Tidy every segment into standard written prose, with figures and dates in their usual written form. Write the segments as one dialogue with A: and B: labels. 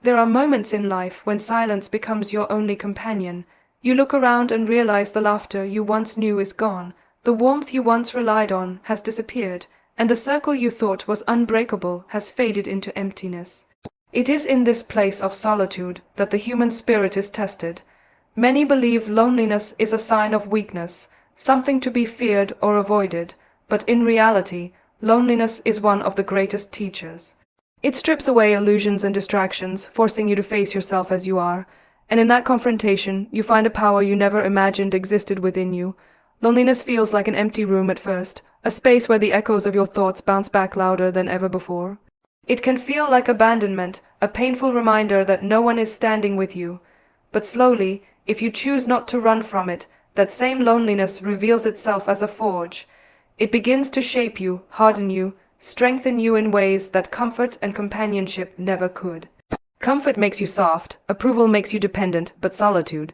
A: There are moments in life when silence becomes your only companion. You look around and realize the laughter you once knew is gone, the warmth you once relied on has disappeared, and the circle you thought was unbreakable has faded into emptiness. It is in this place of solitude that the human spirit is tested. Many believe loneliness is a sign of weakness, something to be feared or avoided, but in reality, loneliness is one of the greatest teachers. It strips away illusions and distractions, forcing you to face yourself as you are, and in that confrontation, you find a power you never imagined existed within you. Loneliness feels like an empty room at first, a space where the echoes of your thoughts bounce back louder than ever before. It can feel like abandonment, a painful reminder that no one is standing with you. But slowly, if you choose not to run from it, that same loneliness reveals itself as a forge. It begins to shape you, harden you, strengthen you in ways that comfort and companionship never could. Comfort makes you soft, approval makes you dependent, but solitude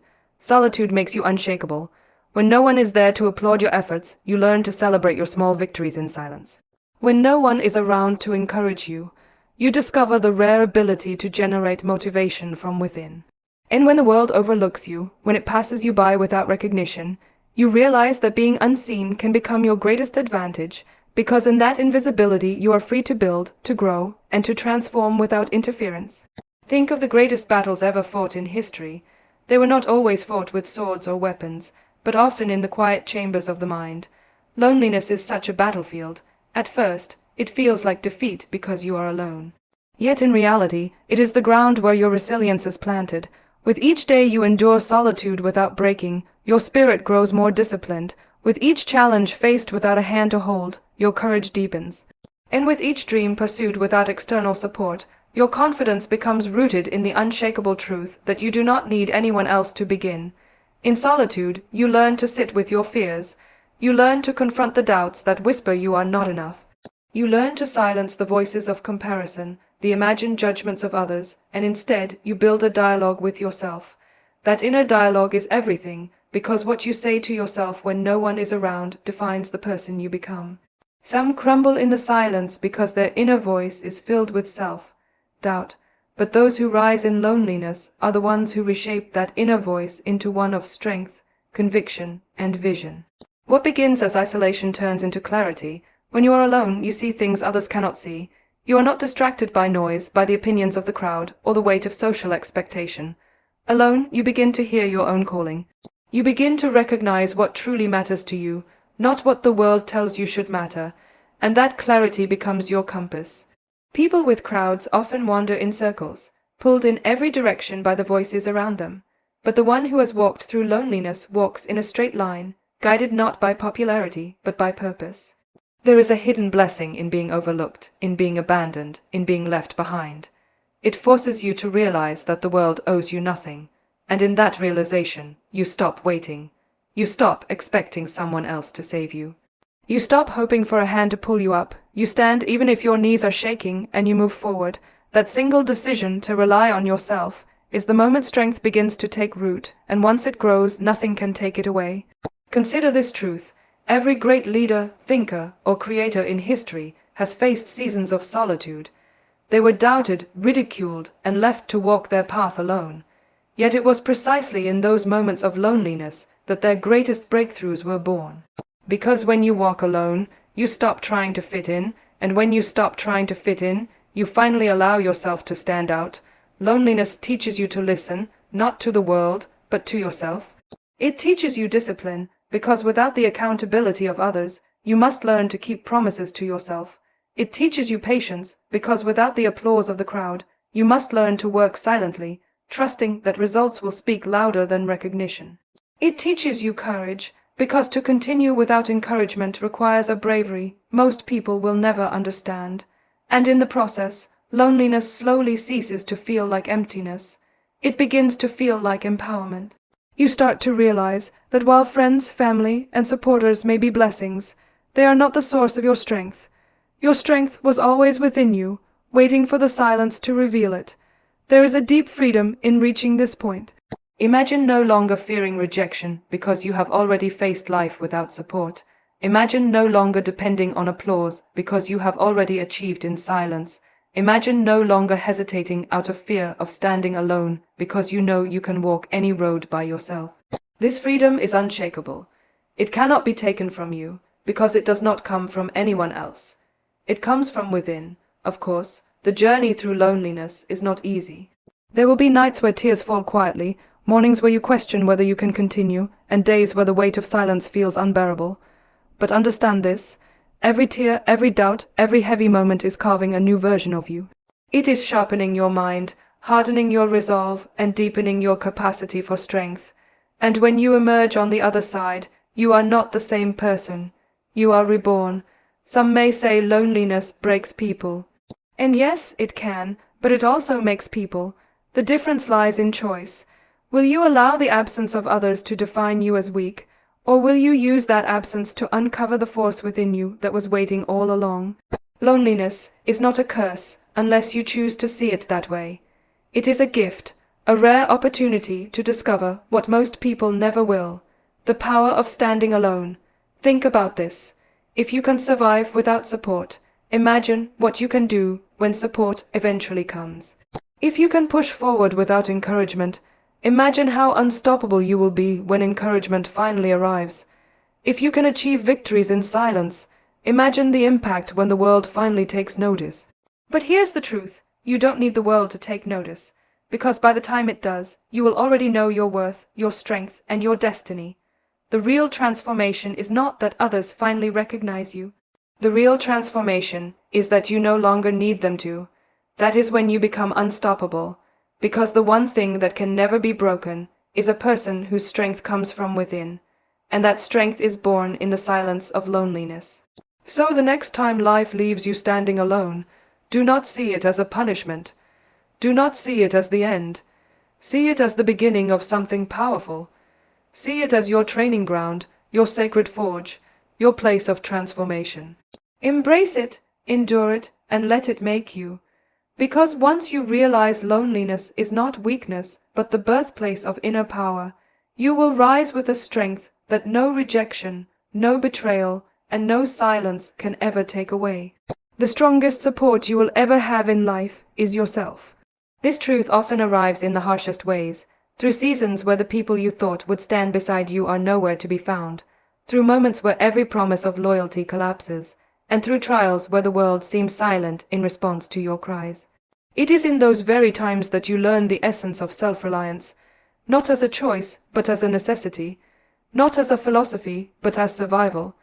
A: makes you unshakable. When no one is there to applaud your efforts, you learn to celebrate your small victories in silence. When no one is around to encourage you, you discover the rare ability to generate motivation from within. And when the world overlooks you, when it passes you by without recognition, you realize that being unseen can become your greatest advantage, because in that invisibility you are free to build, to grow, and to transform without interference. Think of the greatest battles ever fought in history. They were not always fought with swords or weapons, but often in the quiet chambers of the mind. Loneliness is such a battlefield. At first, it feels like defeat because you are alone. Yet in reality, it is the ground where your resilience is planted. With each day you endure solitude without breaking, your spirit grows more disciplined. With each challenge faced without a hand to hold, your courage deepens. And with each dream pursued without external support, your confidence becomes rooted in the unshakable truth that you do not need anyone else to begin. In solitude, you learn to sit with your fears. You learn to confront the doubts that whisper you are not enough. You learn to silence the voices of comparison, the imagined judgments of others, and instead you build a dialogue with yourself. That inner dialogue is everything, because what you say to yourself when no one is around defines the person you become. Some crumble in the silence because their inner voice is filled with self-doubt, but those who rise in loneliness are the ones who reshape that inner voice into one of strength, conviction, and vision. What begins as isolation turns into clarity. When you are alone, you see things others cannot see. You are not distracted by noise, by the opinions of the crowd, or the weight of social expectation. Alone, you begin to hear your own calling. You begin to recognize what truly matters to you, not what the world tells you should matter, and that clarity becomes your compass. People with crowds often wander in circles, pulled in every direction by the voices around them. But the one who has walked through loneliness walks in a straight line, guided not by popularity, but by purpose. There is a hidden blessing in being overlooked, in being abandoned, in being left behind. It forces you to realize that the world owes you nothing, and in that realization, you stop waiting. You stop expecting someone else to save you. You stop hoping for a hand to pull you up. You stand even if your knees are shaking, and you move forward. That single decision to rely on yourself is the moment strength begins to take root, and once it grows, nothing can take it away. Consider this truth. Every great leader, thinker, or creator in history has faced seasons of solitude. They were doubted, ridiculed, and left to walk their path alone. Yet it was precisely in those moments of loneliness that their greatest breakthroughs were born. Because when you walk alone, you stop trying to fit in, and when you stop trying to fit in, you finally allow yourself to stand out. Loneliness teaches you to listen, not to the world, but to yourself. It teaches you discipline, because without the accountability of others, you must learn to keep promises to yourself. It teaches you patience, because without the applause of the crowd, you must learn to work silently, trusting that results will speak louder than recognition. It teaches you courage, because to continue without encouragement requires a bravery most people will never understand. And in the process, loneliness slowly ceases to feel like emptiness. It begins to feel like empowerment. You start to realize that while friends, family, and supporters may be blessings, they are not the source of your strength. Your strength was always within you, waiting for the silence to reveal it. There is a deep freedom in reaching this point. Imagine no longer fearing rejection because you have already faced life without support. Imagine no longer depending on applause because you have already achieved in silence. Imagine no longer hesitating out of fear of standing alone because you know you can walk any road by yourself. This freedom is unshakable. It cannot be taken from you because it does not come from anyone else. It comes from within. Of course, the journey through loneliness is not easy. There will be nights where tears fall quietly, mornings where you question whether you can continue, and days where the weight of silence feels unbearable. But understand this. Every tear, every doubt, every heavy moment is carving a new version of you. It is sharpening your mind, hardening your resolve, and deepening your capacity for strength. And when you emerge on the other side, you are not the same person. You are reborn. Some may say loneliness breaks people. And yes, it can, but it also makes people. The difference lies in choice. Will you allow the absence of others to define you as weak? Or will you use that absence to uncover the force within you that was waiting all along? Loneliness is not a curse unless you choose to see it that way. It is a gift, a rare opportunity to discover what most people never will: the power of standing alone. Think about this. If you can survive without support, imagine what you can do when support eventually comes. If you can push forward without encouragement, imagine how unstoppable you will be when encouragement finally arrives. If you can achieve victories in silence, imagine the impact when the world finally takes notice. But here's the truth: you don't need the world to take notice, because by the time it does, you will already know your worth, your strength, and your destiny. The real transformation is not that others finally recognize you. The real transformation is that you no longer need them to. That is when you become unstoppable. Because the one thing that can never be broken is a person whose strength comes from within, and that strength is born in the silence of loneliness. So the next time life leaves you standing alone, do not see it as a punishment. Do not see it as the end. See it as the beginning of something powerful. See it as your training ground, your sacred forge, your place of transformation. Embrace it, endure it, and let it make you. Because once you realize loneliness is not weakness, but the birthplace of inner power, you will rise with a strength that no rejection, no betrayal, and no silence can ever take away. The strongest support you will ever have in life is yourself. This truth often arrives in the harshest ways, through seasons where the people you thought would stand beside you are nowhere to be found, through moments where every promise of loyalty collapses, and through trials where the world seems silent in response to your cries. It is in those very times that you learn the essence of self-reliance, not as a choice, but as a necessity, not as a philosophy, but as survival.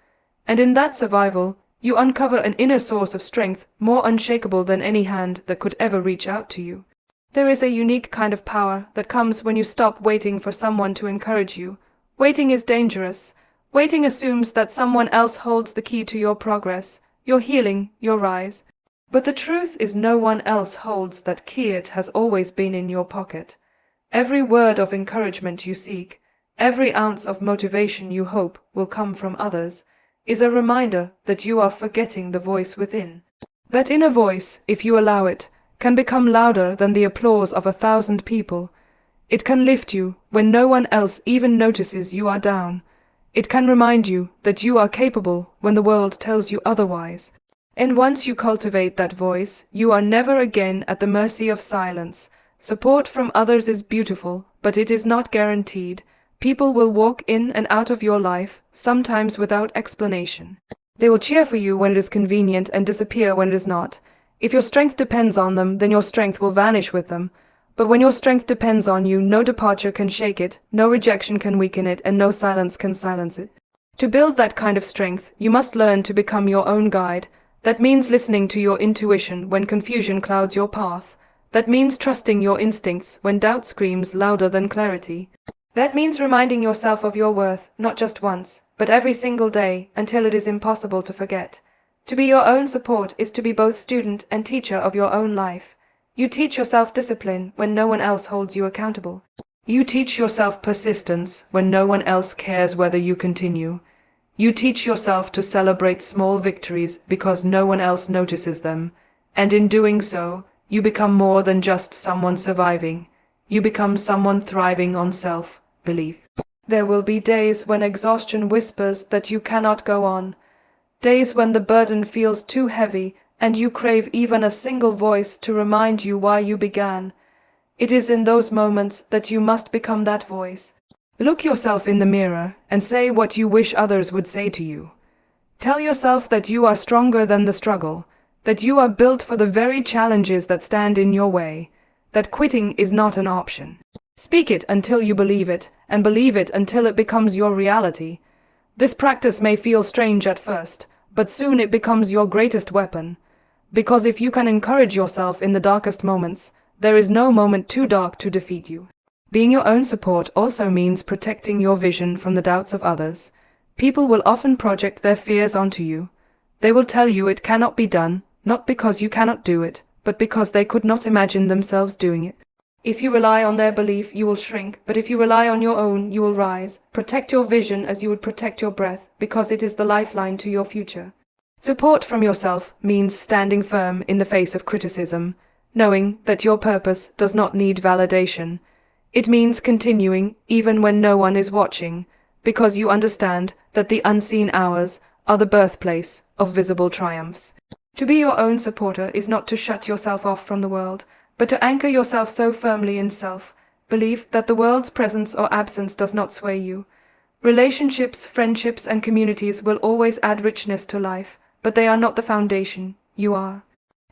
A: And in that survival, you uncover an inner source of strength more unshakable than any hand that could ever reach out to you. There is a unique kind of power that comes when you stop waiting for someone to encourage you. Waiting is dangerous. Waiting assumes that someone else holds the key to your progress, your healing, your rise. But the truth is no one else holds that key. It has always been in your pocket. Every word of encouragement you seek, every ounce of motivation you hope will come from others, is a reminder that you are forgetting the voice within. That inner voice, if you allow it, can become louder than the applause of 1,000 people. It can lift you when no one else even notices you are down. It can remind you that you are capable when the world tells you otherwise. And once you cultivate that voice, you are never again at the mercy of silence. Support from others is beautiful, but it is not guaranteed. People will walk in and out of your life, sometimes without explanation. They will cheer for you when it is convenient and disappear when it is not. If your strength depends on them, then your strength will vanish with them. But when your strength depends on you, no departure can shake it, no rejection can weaken it, and no silence can silence it. To build that kind of strength, you must learn to become your own guide. That means listening to your intuition when confusion clouds your path. That means trusting your instincts when doubt screams louder than clarity. That means reminding yourself of your worth, not just once, but every single day, until it is impossible to forget. To be your own support is to be both student and teacher of your own life. You teach yourself discipline when no one else holds you accountable. You teach yourself persistence when no one else cares whether you continue. You teach yourself to celebrate small victories because no one else notices them. And in doing so, you become more than just someone surviving. You become someone thriving on self-belief. There will be days when exhaustion whispers that you cannot go on. Days when the burden feels too heavy and you crave even a single voice to remind you why you began. It is in those moments that you must become that voice. Look yourself in the mirror and say what you wish others would say to you. Tell yourself that you are stronger than the struggle, that you are built for the very challenges that stand in your way, that quitting is not an option. Speak it until you believe it, and believe it until it becomes your reality. This practice may feel strange at first, but soon it becomes your greatest weapon. Because if you can encourage yourself in the darkest moments, there is no moment too dark to defeat you. Being your own support also means protecting your vision from the doubts of others. People will often project their fears onto you. They will tell you it cannot be done, not because you cannot do it, but because they could not imagine themselves doing it. If you rely on their belief, you will shrink, but if you rely on your own, you will rise. Protect your vision as you would protect your breath, because it is the lifeline to your future. Support from yourself means standing firm in the face of criticism, knowing that your purpose does not need validation. It means continuing even when no one is watching, because you understand that the unseen hours are the birthplace of visible triumphs. To be your own supporter is not to shut yourself off from the world, but to anchor yourself so firmly in self-belief that the world's presence or absence does not sway you. Relationships, friendships, and communities will always add richness to life, but they are not the foundation. You are.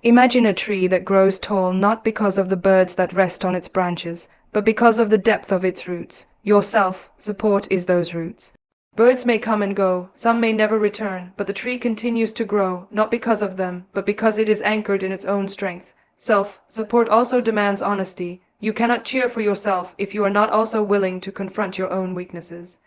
A: Imagine a tree that grows tall not because of the birds that rest on its branches, but because of the depth of its roots. Your self-support is those roots. Birds may come and go, some may never return, but the tree continues to grow, not because of them, but because it is anchored in its own strength. Self-support also demands honesty. You cannot cheer for yourself if you are not also willing to confront your own weaknesses.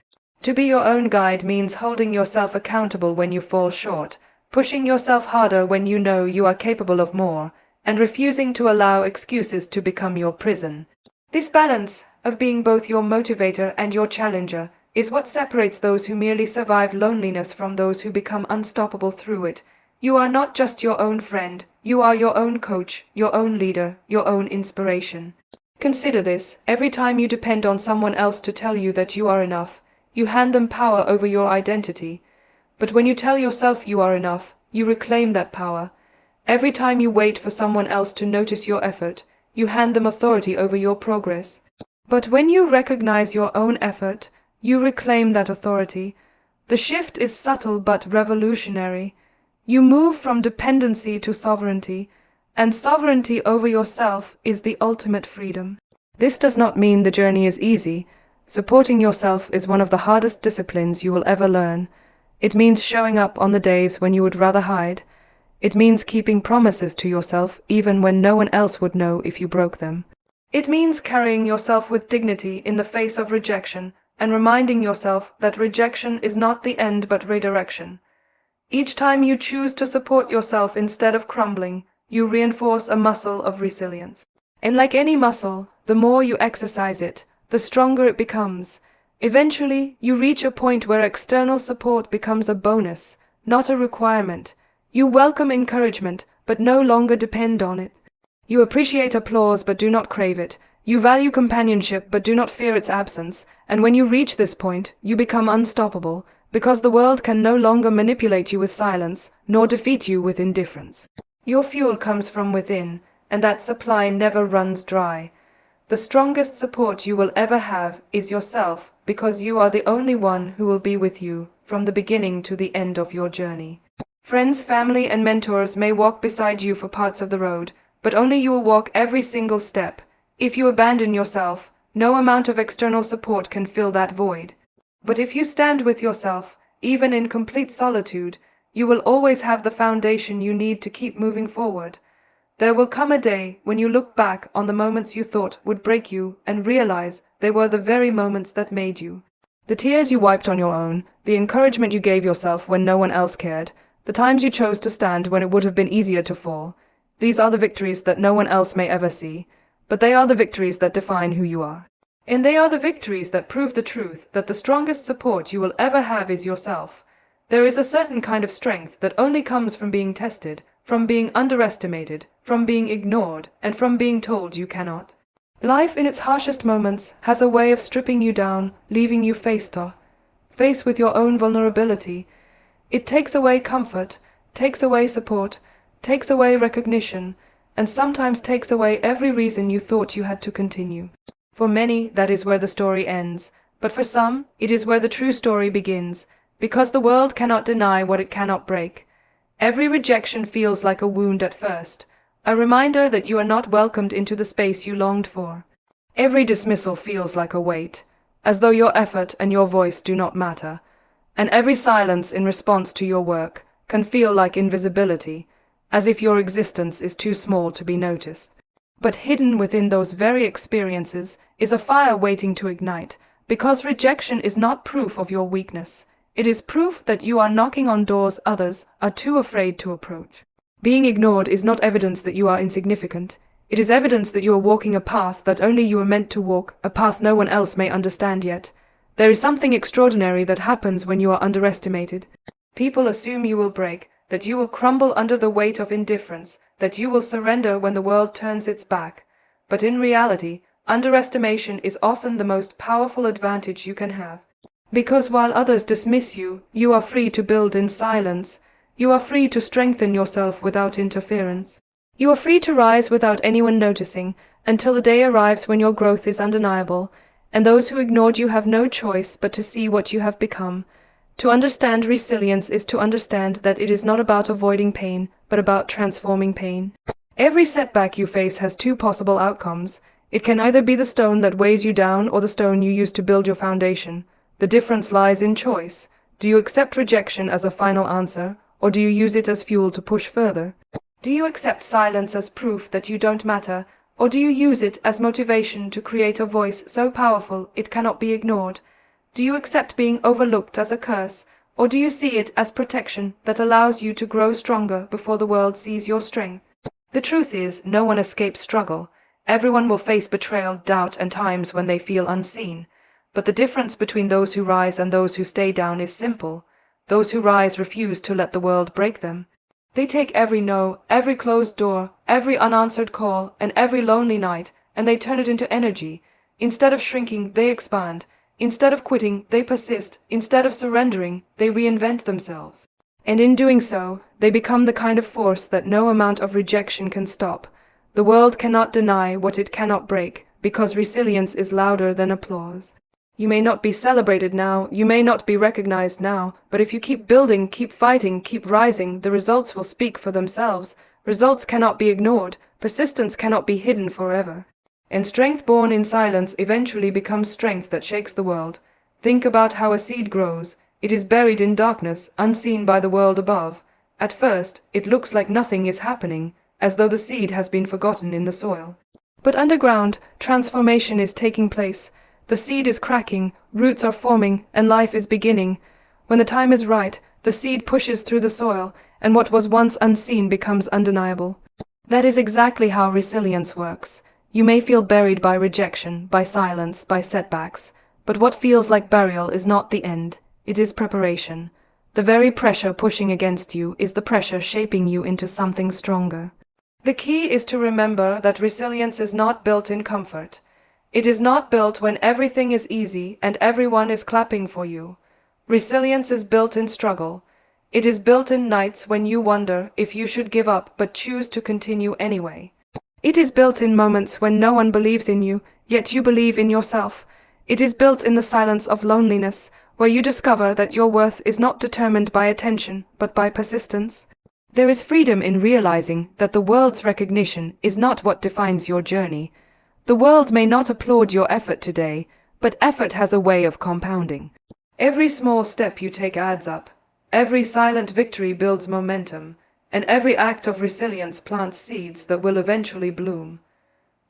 A: To be your own guide means holding yourself accountable when you fall short, pushing yourself harder when you know you are capable of more, and refusing to allow excuses to become your prison. This balance of being both your motivator and your challenger is what separates those who merely survive loneliness from those who become unstoppable through it. You are not just your own friend, you are your own coach, your own leader, your own inspiration. Consider this: every time you depend on someone else to tell you that you are enough, you hand them power over your identity. But when you tell yourself you are enough, you reclaim that power. Every time you wait for someone else to notice your effort, you hand them authority over your progress. But when you recognize your own effort, you reclaim that authority. The shift is subtle but revolutionary. You move from dependency to sovereignty, and sovereignty over yourself is the ultimate freedom. This does not mean the journey is easy. Supporting yourself is one of the hardest disciplines you will ever learn. It means showing up on the days when you would rather hide. It means keeping promises to yourself even when no one else would know if you broke them. It means carrying yourself with dignity in the face of rejection and reminding yourself that rejection is not the end but redirection. Each time you choose to support yourself instead of crumbling, you reinforce a muscle of resilience. And like any muscle, the more you exercise it, the stronger it becomes. Eventually, you reach a point where external support becomes a bonus, not a requirement. You welcome encouragement, but no longer depend on it. You appreciate applause, but do not crave it. You value companionship, but do not fear its absence. And when you reach this point, you become unstoppable, because the world can no longer manipulate you with silence, nor defeat you with indifference. Your fuel comes from within, and that supply never runs dry. The strongest support you will ever have is yourself, because you are the only one who will be with you from the beginning to the end of your journey. Friends, family, and mentors may walk beside you for parts of the road, but only you will walk every single step. If you abandon yourself, no amount of external support can fill that void. But if you stand with yourself, even in complete solitude, you will always have the foundation you need to keep moving forward. There will come a day when you look back on the moments you thought would break you and realize they were the very moments that made you. The tears you wiped on your own, the encouragement you gave yourself when no one else cared, the times you chose to stand when it would have been easier to fall. These are the victories that no one else may ever see, but they are the victories that define who you are. And they are the victories that prove the truth that the strongest support you will ever have is yourself. There is a certain kind of strength that only comes from being tested, from being underestimated, from being ignored, and from being told you cannot. Life in its harshest moments has a way of stripping you down, leaving you face with your own vulnerability. It takes away comfort, takes away support, takes away recognition, and sometimes takes away every reason you thought you had to continue. For many, that is where the story ends, but for some, it is where the true story begins, because the world cannot deny what it cannot break. Every rejection feels like a wound at first, a reminder that you are not welcomed into the space you longed for. Every dismissal feels like a weight, as though your effort and your voice do not matter, and every silence in response to your work can feel like invisibility, as if your existence is too small to be noticed. But hidden within those very experiences is a fire waiting to ignite, because rejection is not proof of your weakness. It is proof that you are knocking on doors others are too afraid to approach. Being ignored is not evidence that you are insignificant. It is evidence that you are walking a path that only you are meant to walk, a path no one else may understand yet. There is something extraordinary that happens when you are underestimated. People assume you will break, that you will crumble under the weight of indifference, that you will surrender when the world turns its back. But in reality, underestimation is often the most powerful advantage you can have. Because while others dismiss you, you are free to build in silence. You are free to strengthen yourself without interference. You are free to rise without anyone noticing, until the day arrives when your growth is undeniable, and those who ignored you have no choice but to see what you have become. To understand resilience is to understand that it is not about avoiding pain, but about transforming pain. Every setback you face has two possible outcomes. It can either be the stone that weighs you down or the stone you use to build your foundation. The difference lies in choice. Do you accept rejection as a final answer, or do you use it as fuel to push further? Do you accept silence as proof that you don't matter, or do you use it as motivation to create a voice so powerful it cannot be ignored? Do you accept being overlooked as a curse, or do you see it as protection that allows you to grow stronger before the world sees your strength? The truth is, no one escapes struggle. Everyone will face betrayal, doubt, and times when they feel unseen. But the difference between those who rise and those who stay down is simple. Those who rise refuse to let the world break them. They take every no, every closed door, every unanswered call, and every lonely night, and they turn it into energy. Instead of shrinking, they expand. Instead of quitting, they persist. Instead of surrendering, they reinvent themselves. And in doing so, they become the kind of force that no amount of rejection can stop. The world cannot deny what it cannot break, because resilience is louder than applause. You may not be celebrated now, you may not be recognized now, but if you keep building, keep fighting, keep rising, the results will speak for themselves. Results cannot be ignored, persistence cannot be hidden forever. And strength born in silence eventually becomes strength that shakes the world. Think about how a seed grows. It is buried in darkness, unseen by the world above. At first, it looks like nothing is happening, as though the seed has been forgotten in the soil. But underground, transformation is taking place. The seed is cracking, roots are forming, and life is beginning. When the time is right, the seed pushes through the soil, and what was once unseen becomes undeniable. That is exactly how resilience works. You may feel buried by rejection, by silence, by setbacks, but what feels like burial is not the end, it is preparation. The very pressure pushing against you is the pressure shaping you into something stronger. The key is to remember that resilience is not built in comfort. It is not built when everything is easy and everyone is clapping for you. Resilience is built in struggle. It is built in nights when you wonder if you should give up but choose to continue anyway. It is built in moments when no one believes in you, yet you believe in yourself. It is built in the silence of loneliness, where you discover that your worth is not determined by attention, but by persistence. There is freedom in realizing that the world's recognition is not what defines your journey. The world may not applaud your effort today, but effort has a way of compounding. Every small step you take adds up. Every silent victory builds momentum, and every act of resilience plants seeds that will eventually bloom.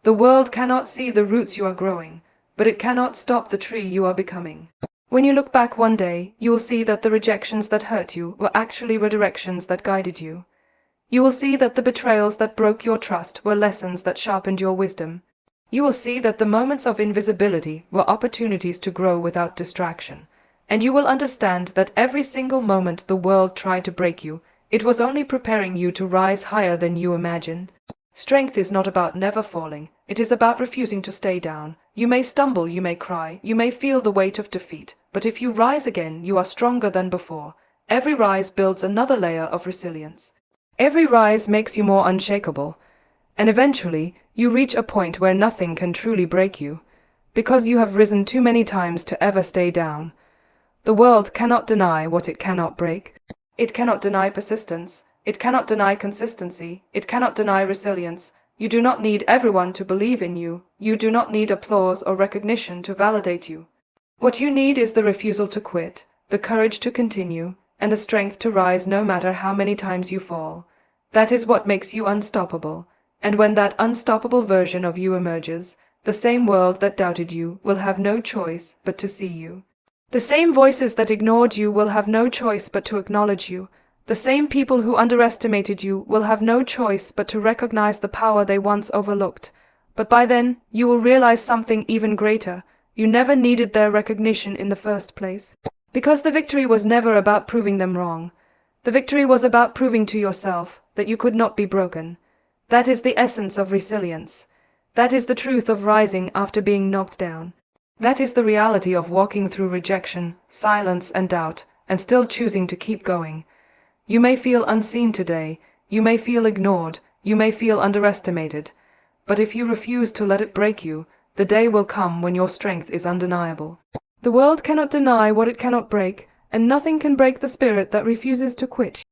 A: The world cannot see the roots you are growing, but it cannot stop the tree you are becoming. When you look back one day, you will see that the rejections that hurt you were actually redirections that guided you. You will see that the betrayals that broke your trust were lessons that sharpened your wisdom. You will see that the moments of invisibility were opportunities to grow without distraction. And you will understand that every single moment the world tried to break you, it was only preparing you to rise higher than you imagined. Strength is not about never falling, it is about refusing to stay down. You may stumble, you may cry, you may feel the weight of defeat, but if you rise again, you are stronger than before. Every rise builds another layer of resilience. Every rise makes you more unshakable, and eventually, you reach a point where nothing can truly break you, because you have risen too many times to ever stay down. The world cannot deny what it cannot break. It cannot deny persistence. It cannot deny consistency. It cannot deny resilience. You do not need everyone to believe in you. You do not need applause or recognition to validate you. What you need is the refusal to quit, the courage to continue, and the strength to rise no matter how many times you fall. That is what makes you unstoppable. And when that unstoppable version of you emerges, the same world that doubted you will have no choice but to see you. The same voices that ignored you will have no choice but to acknowledge you. The same people who underestimated you will have no choice but to recognize the power they once overlooked. But by then, you will realize something even greater. You never needed their recognition in the first place. Because the victory was never about proving them wrong. The victory was about proving to yourself that you could not be broken. That is the essence of resilience. That is the truth of rising after being knocked down. That is the reality of walking through rejection, silence, and doubt, and still choosing to keep going. You may feel unseen today, you may feel ignored, you may feel underestimated, but if you refuse to let it break you, the day will come when your strength is undeniable. The world cannot deny what it cannot break, and nothing can break the spirit that refuses to quit.